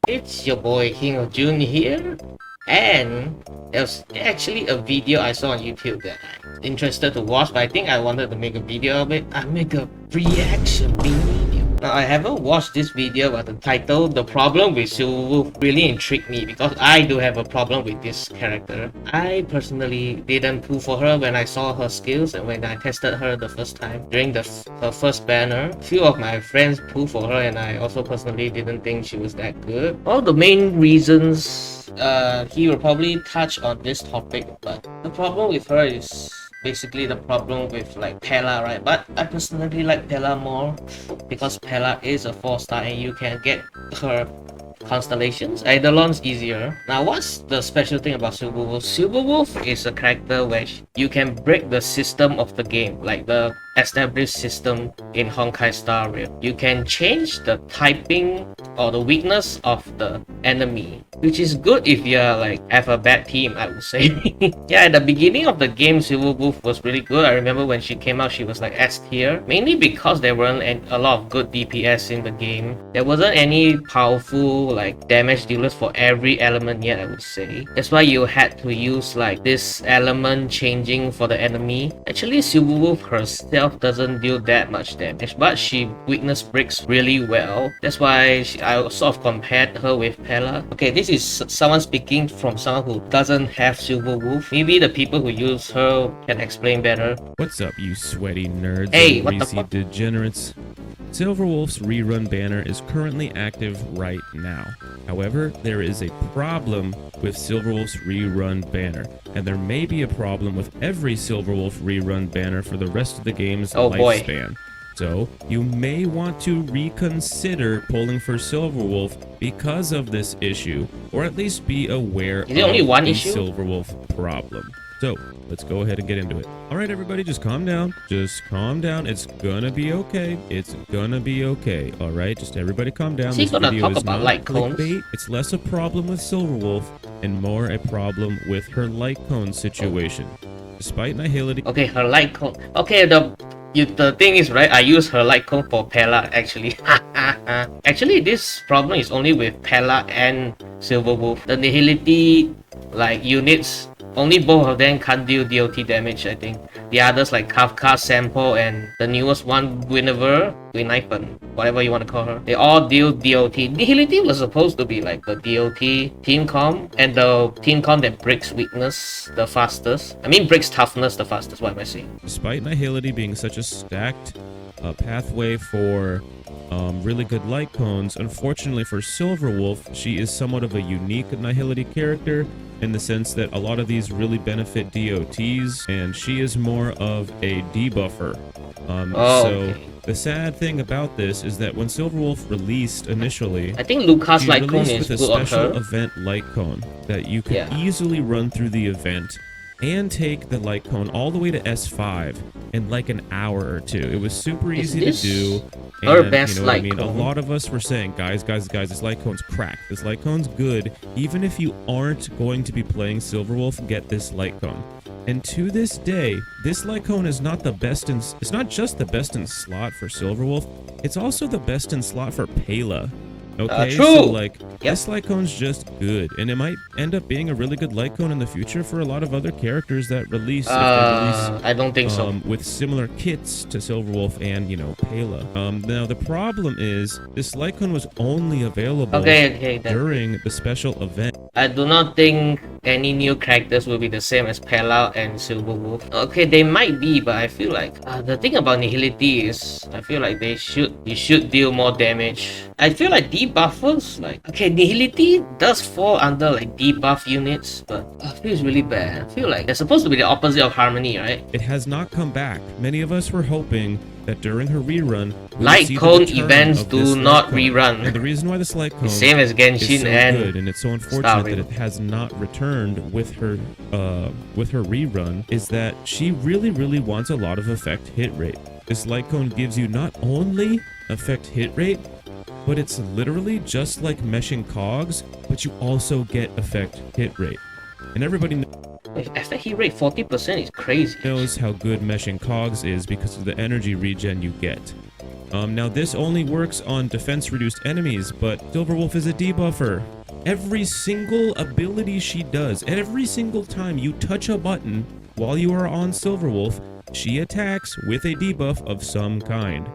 It's your boy King of June here, and there's actually a video I saw on YouTube that I'm interested to watch, but I think I wanted to make a video of it. I make a reaction video. Now I haven't watched this video, but the title, "The Problem with Silver Wolf," really intrigued me because I do have a problem with this character. I personally didn't pull for her when I saw her skills and when I tested her the first time during her first banner. Few of my friends pulled for her, and I also personally didn't think she was that good. All the main reasons, he will probably touch on this topic, but the problem with her is basically the problem with like Pella, right? But I personally like Pella more because Pella is a 4-star and you can get her constellations. Eidolon's easier. Now, what's the special thing about Silver Wolf? Silver Wolf is a character where you can break the system of the game, like the established system in Honkai Star Rail. You can change the typing or the weakness of the enemy, which is good if you have a bad team, I would say. Yeah, at the beginning of the game, Silver Wolf was really good. I remember when she came out, she was like S tier, mainly because there weren't a lot of good DPS in the game. There wasn't any powerful like damage dealers for every element yet, I would say. That's why you had to use like this element changing for the enemy. Actually, Silver Wolf herself doesn't deal that much damage, but she weakness breaks really well. That's why I sort of compared her with Pella. Okay, this is someone speaking from someone who doesn't have Silver Wolf. Maybe the people who use her can explain better. What's up, you sweaty nerds Hey, and what the greasy fuck? degenerates? Silver Wolf's rerun banner is currently active right now. However, there is a problem with Silver Wolf's rerun banner, and there may be a problem with every Silver Wolf rerun banner for the rest of the game's lifespan. So, you may want to reconsider pulling for Silver Wolf because of this issue, or at least be aware of only one the issue? Silver Wolf problem. So, let's go ahead and get into it. Alright everybody, just calm down. Just calm down. It's gonna be okay. It's gonna be okay. Alright, just everybody calm down. Is he This gonna video talk is about not light cones? clickbait. It's less a problem with Silver Wolf and more a problem with her light cone situation. Despite nihility. Okay, her light cone. Okay, the thing is, right, I use her light cone for Pella actually. Actually, this problem is only with Pella and Silver Wolf. The nihility like units, only both of them can't deal DOT damage, I think. The others like Kafka, Sample, and the newest one, Guinevere, whatever you want to call her, they all deal DOT. Nihility was supposed to be like the DOT team comp, and the team comp that breaks weakness the fastest. I mean breaks toughness the fastest, what am I saying? Despite nihility being such a stacked pathway for really good light cones, unfortunately for Silver Wolf, she is somewhat of a unique nihility character in the sense that a lot of these really benefit DOTs, and she is more of a debuffer. So the sad thing about this is that when Silver Wolf released initially, I think Lucas she light cone released is with a good on special her. event light cone that you could easily run through the event and take the light cone all the way to S5 in like an hour or two. It was super easy to do. Her And, best you know what I light mean? cone? A lot of us were saying, guys, this light cone's cracked. This light cone's good. Even if you aren't going to be playing Silver Wolf, get this light cone. And to this day, this light cone is not the best in. It's not just the best in slot for Silver Wolf. It's also the best in slot for Pela. Okay, true. so like this light cone's just good, and it might end up being a really good light cone in the future for a lot of other characters that release. If they release I don't think so. With similar kits to Silver Wolf and Pela. Now the problem is this light cone was only available then. during the special event. I do not think any new characters will be the same as Pella and Silver Wolf. Okay, they might be, but I feel like the thing about nihility is I feel like you should deal more damage. I feel like debuffers, nihility does fall under like debuff units, but I feel it's really bad. I feel like they're supposed to be the opposite of harmony, right? It has not come back. Many of us were hoping that during her rerun, we would Light see the cone return events of this do not light cone. rerun. And the reason why this light cone Same as Genshin is so and good, and it's so Star unfortunate Rail. that it has not returned with her rerun, is that she really wants a lot of effect hit rate. This light cone gives you not only effect hit rate, but it's literally just like meshing cogs, but you also get effect hit rate. And everybody Effect hit rate 40% is crazy. knows how good meshing cogs is because of the energy regen you get. Now this only works on defense reduced enemies, but Silverwolf is a debuffer. Every single ability she does, every single time you touch a button while you are on Silverwolf, she attacks with a debuff of some kind.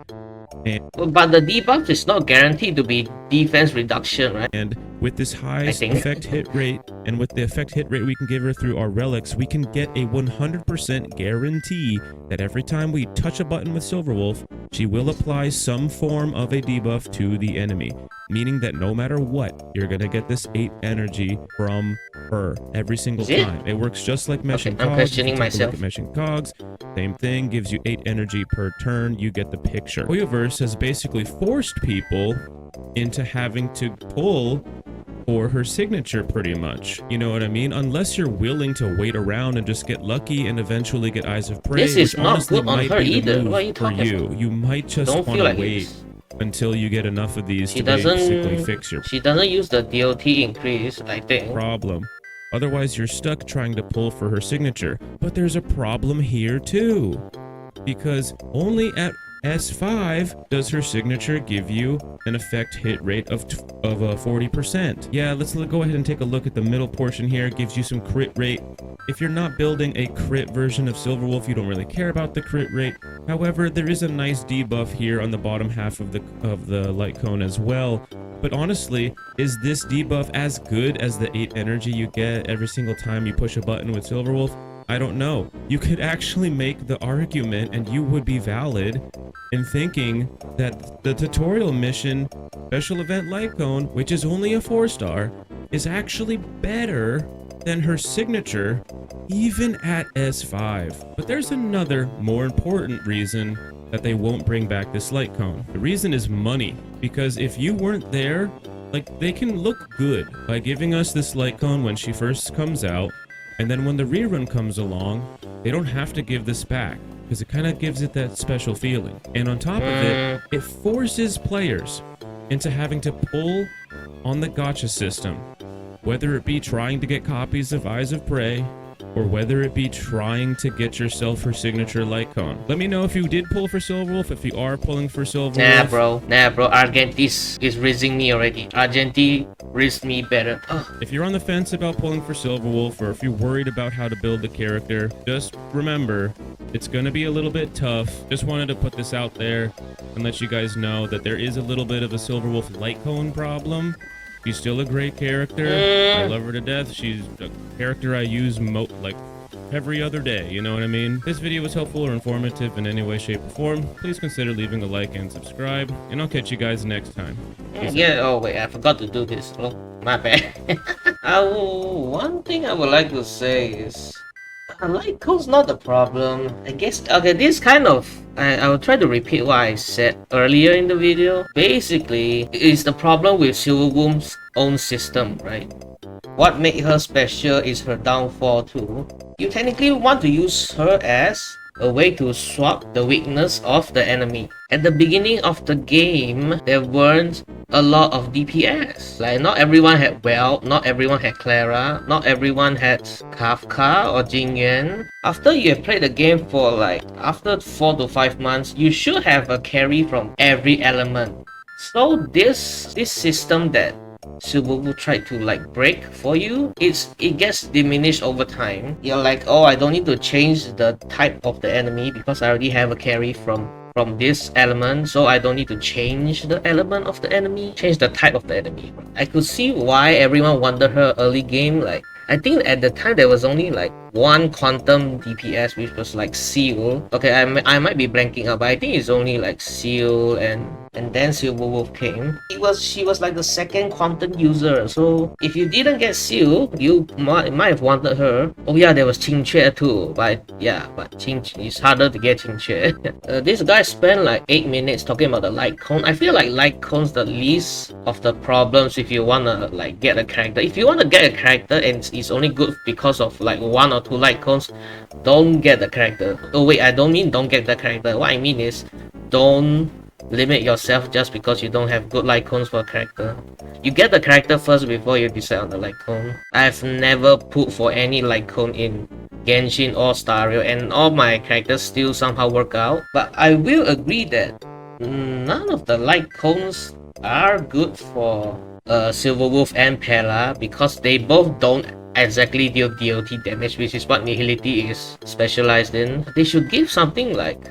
But the debuff is not guaranteed to be defense reduction, right? And with this high effect hit rate, and with the effect hit rate we can give her through our relics, we can get a 100% guarantee that every time we touch a button with Silverwolf, she will apply some form of a debuff to the enemy. Meaning that no matter what, you're gonna get this 8 energy from her every single time. It works just like meshing cogs. I'm questioning myself. Look at meshing cogs, same thing, gives you 8 energy per turn. You get the picture. Hoyoverse has basically forced people into having to pull for her signature pretty much. You know what I mean? Unless you're willing to wait around and just get lucky and eventually get Eyes of Prey. This is not good on her either. What are you talking about? You might just want to wait until you get enough of these to basically fix your... She doesn't use the DOT increase, I think. Problem. Otherwise, you're stuck trying to pull for her signature. But there's a problem here too. Because only at S5 does her signature give you an effect hit rate of 40%. Yeah, let's go ahead and take a look at the middle portion here. It gives you some crit rate. If you're not building a crit version of Silverwolf, you don't really care about the crit rate. However, there is a nice debuff here on the bottom half of the light cone as well. But honestly, is this debuff as good as the 8 energy you get every single time you push a button with Silverwolf? I don't know. You could actually make the argument, and you would be valid in thinking that the tutorial mission special event light cone, which is only a 4-star, is actually better than her signature even at S5. But there's another more important reason that they won't bring back this light cone. The reason is money, because if you weren't there, like, they can look good by giving us this light cone when she first comes out, and then when the rerun comes along, they don't have to give this back, because it kind of gives it that special feeling. And on top of it, it forces players into having to pull on the gacha system, whether it be trying to get copies of Eyes of Prey, or whether it be trying to get yourself her signature light cone. Let me know if you did pull for Silverwolf, if you are pulling for Silverwolf. Nah bro, Argentis is raising me already. Argenti raised me better. If you're on the fence about pulling for Silverwolf, or if you're worried about how to build the character, just remember, it's gonna be a little bit tough. Just wanted to put this out there and let you guys know that there is a little bit of a Silverwolf light cone problem. She's still a great character. I love her to death. She's a character I use like every other day, you know what I mean? If this video was helpful or informative in any way, shape, or form, please consider leaving a like and subscribe, and I'll catch you guys next time. Oh wait, I forgot to do this. Oh, my bad. One thing I would like to say is, light cone's not the problem. I guess, okay, this kind of, I will try to repeat what I said earlier in the video. Basically, it's the problem with Silverwolf's own system, right? What made her special is her downfall too. You technically want to use her as a way to swap the weakness of the enemy. At the beginning of the game, there weren't a lot of DPS. Like, not everyone had Well, not everyone had Clara, not everyone had Kafka or Jingyuan. After you have played the game for like, after 4 to 5 months, you should have a carry from every element. So this system that Silverwolf tried to like break for you, it gets diminished over time. You're like, oh, I don't need to change the type of the enemy because I already have a carry from this element, so I don't need to change the element of the enemy, change the type of the enemy. I could see why everyone wanted her early game. Like, I think at the time there was only like one quantum DPS, which was like Seal. Okay, I might be blanking out, but I think it's only like Seal and then Silverwolf came. She was like the second quantum user. So if you didn't get Seal, you might have wanted her. Oh yeah, there was Qingque too, but yeah, but it's harder to get Qingque. This guy spent like 8 minutes talking about the light cone. I feel like light cone's the least of the problems if you wanna like get a character. If you wanna get a character and it's only good because of like 1 or 2 light cones, don't get the character. Oh wait, I don't mean don't get the character. What I mean is, don't limit yourself just because you don't have good light cones for a character. You get the character first before you decide on the light cone. I've never put for any light cone in Genshin or Star Rail, and all my characters still somehow work out. But I will agree that none of the light cones are good for Silver Wolf and Pella because they both don't exactly deal DOT damage, which is what Nihility is specialized in. They should give something like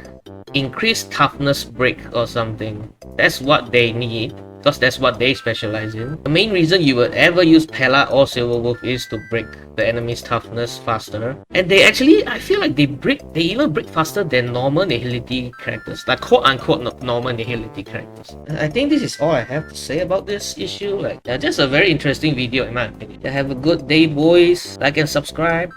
increased toughness break or something. That's what they need, because that's what they specialize in. The main reason you would ever use Pella or Silver Wolf is to break the enemy's toughness faster. And they actually, I feel like they even break faster than normal Nihility characters, like quote-unquote normal Nihility characters. I think this is all I have to say about this issue. Like, just a very interesting video in my opinion. Have a good day, boys. Like and subscribe.